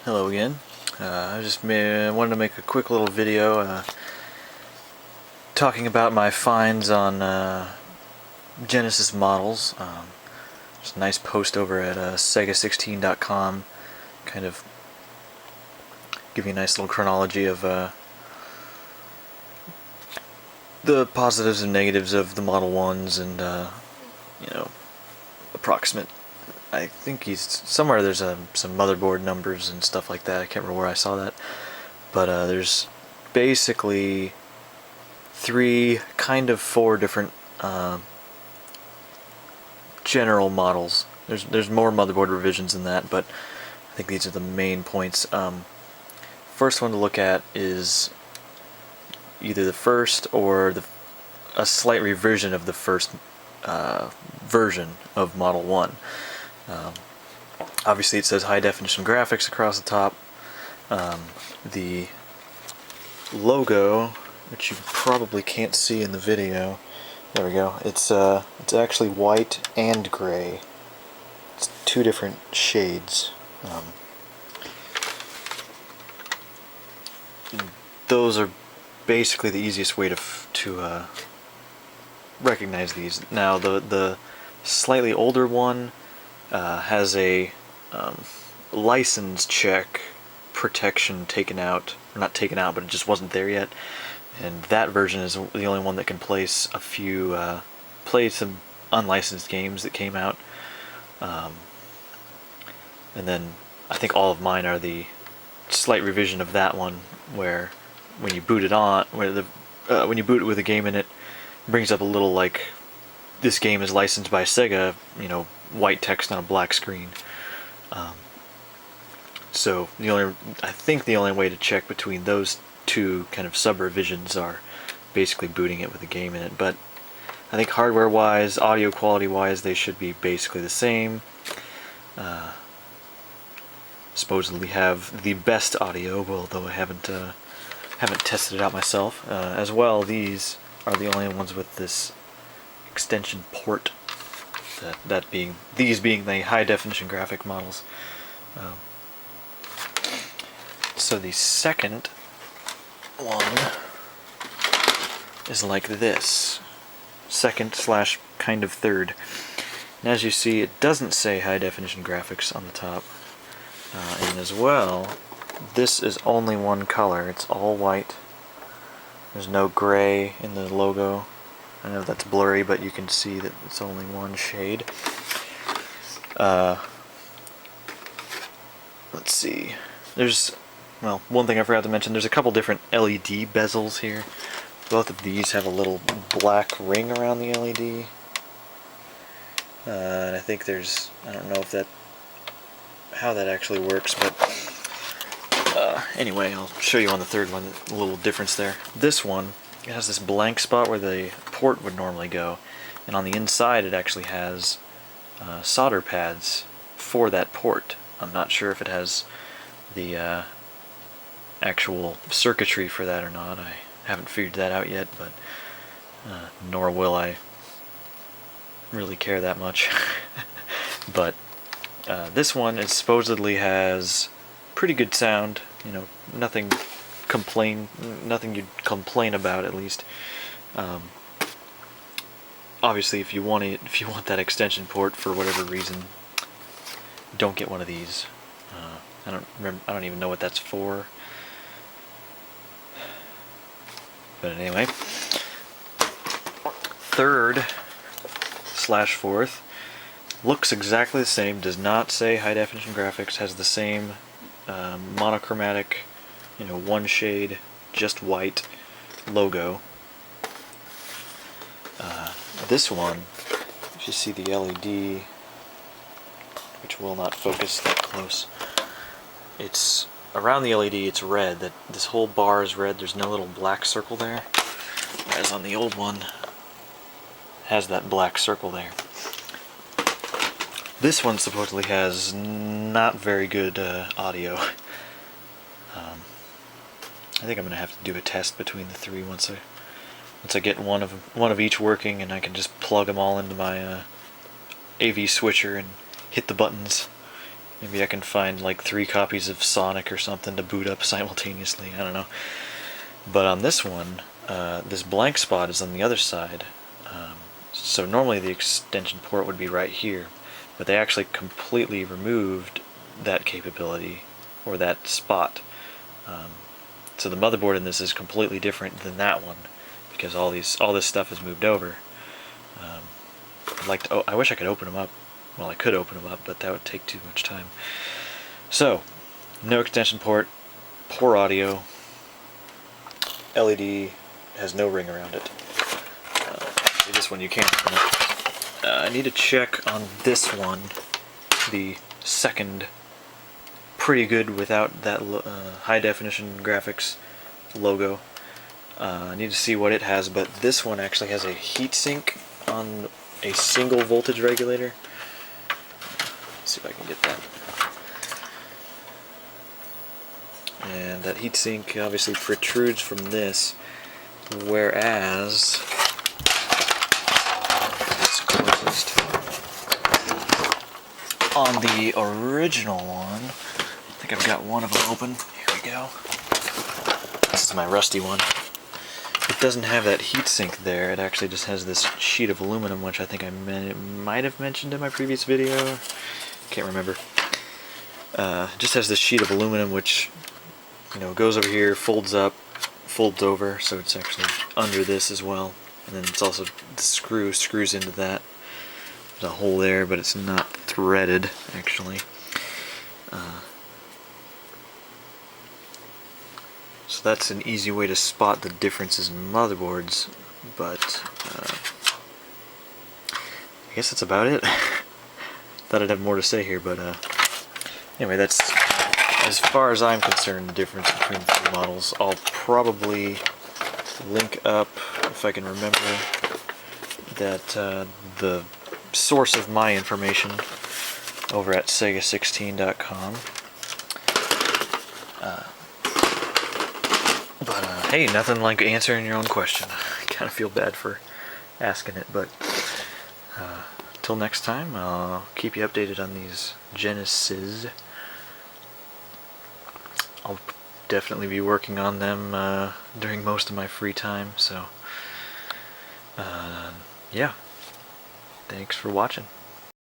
Hello again. I just wanted to make a quick little video talking about my finds on Genesis models. Just a nice post over at Sega16.com, kind of giving a nice little chronology of the positives and negatives of the Model 1s and, approximate. I think he's somewhere. There's some motherboard numbers and stuff like that. I can't remember where I saw that, but there's basically four different general models. There's more motherboard revisions than that, but I think these are the main points. First one to look at is either the first or a slight revision of the first version of Model 1. Obviously it says high definition graphics across the top. The logo, which you probably can't see in the video, there we go, it's actually white and gray. It's two different shades. Those are basically the easiest way to recognize these. Now the slightly older one has a license check protection taken out, or not taken out, but it just wasn't there yet, and that version is the only one that can place a few play some unlicensed games that came out, and then I think all of mine are the slight revision of that one, where when you boot it on, when you boot it with a game in it, brings up a little like, this game is licensed by Sega, white text on a black screen. So I think the only way to check between those two kind of sub-revisions are basically booting it with a game in it. But I think hardware-wise, audio quality-wise, they should be basically the same. Supposedly have the best audio, although I haven't tested it out myself. As well, these are the only ones with this extension port. These being the high definition graphic models. So the second one is like this. Second / kind of third. And as you see, it doesn't say high definition graphics on the top. And as well, this is only one color. It's all white. There's no gray in the logo. I know that's blurry, but you can see that it's only one shade. Let's see. One thing I forgot to mention, there's a couple different LED bezels here. Both of these have a little black ring around the LED. And I think I don't know how that actually works, but anyway, I'll show you on the third one a little difference there. This one, it has this blank spot where the port would normally go, and on the inside it actually has solder pads for that port. I'm not sure if it has the actual circuitry for that or not. I haven't figured that out yet, but nor will I really care that much. But this one supposedly has pretty good sound. Nothing you'd complain about, at least. Obviously, if you want that extension port for whatever reason, don't get one of these. I don't even know what that's for. But anyway, third / fourth looks exactly the same. Does not say high definition graphics. Has the same monochromatic, one shade, just white logo. This one, if you see the LED, which will not focus that close, it's around the LED, it's red. This whole bar is red. There's no little black circle there, whereas on the old one has that black circle there. This one supposedly has not very good audio. I think I'm gonna have to do a test between the three once I get one of each working, and I can just plug them all into my AV switcher and hit the buttons Maybe I can find like 3 copies of Sonic or something to boot up simultaneously. I don't know. But on this one, this blank spot is on the other side. So normally the extension port would be right here, but they actually completely removed that capability, or that spot. So the motherboard in this is completely different than that one, because all this stuff is moved over. I wish I could open them up. Well, I could open them up, but that would take too much time. So, no extension port, poor audio. LED has no ring around it. This one you can't open it. I need to check on this one, the second, pretty good without that high definition graphics logo. I need to see what it has, but this one actually has a heatsink on a single voltage regulator. Let's see if I can get that. And that heatsink obviously protrudes from this, whereas it's closest on the original one. I think I've got one of them open. Here we go. This is my rusty one. It doesn't have that heatsink there. It actually just has this sheet of aluminum, which I think I might have mentioned in my previous video. Can't remember. Just has this sheet of aluminum, which goes over here, folds up, folds over, so it's actually under this as well. And then it's also the screws into that. There's a hole there, but it's not threaded actually. So that's an easy way to spot the differences in motherboards, but I guess that's about it. Thought I'd have more to say here, but anyway, that's, as far as I'm concerned, the difference between the two models. I'll probably link up, if I can remember, that the source of my information over at Sega16.com. But hey, nothing like answering your own question. I kind of feel bad for asking it, but till next time, I'll keep you updated on these Genesis. I'll definitely be working on them during most of my free time, so yeah, thanks for watching.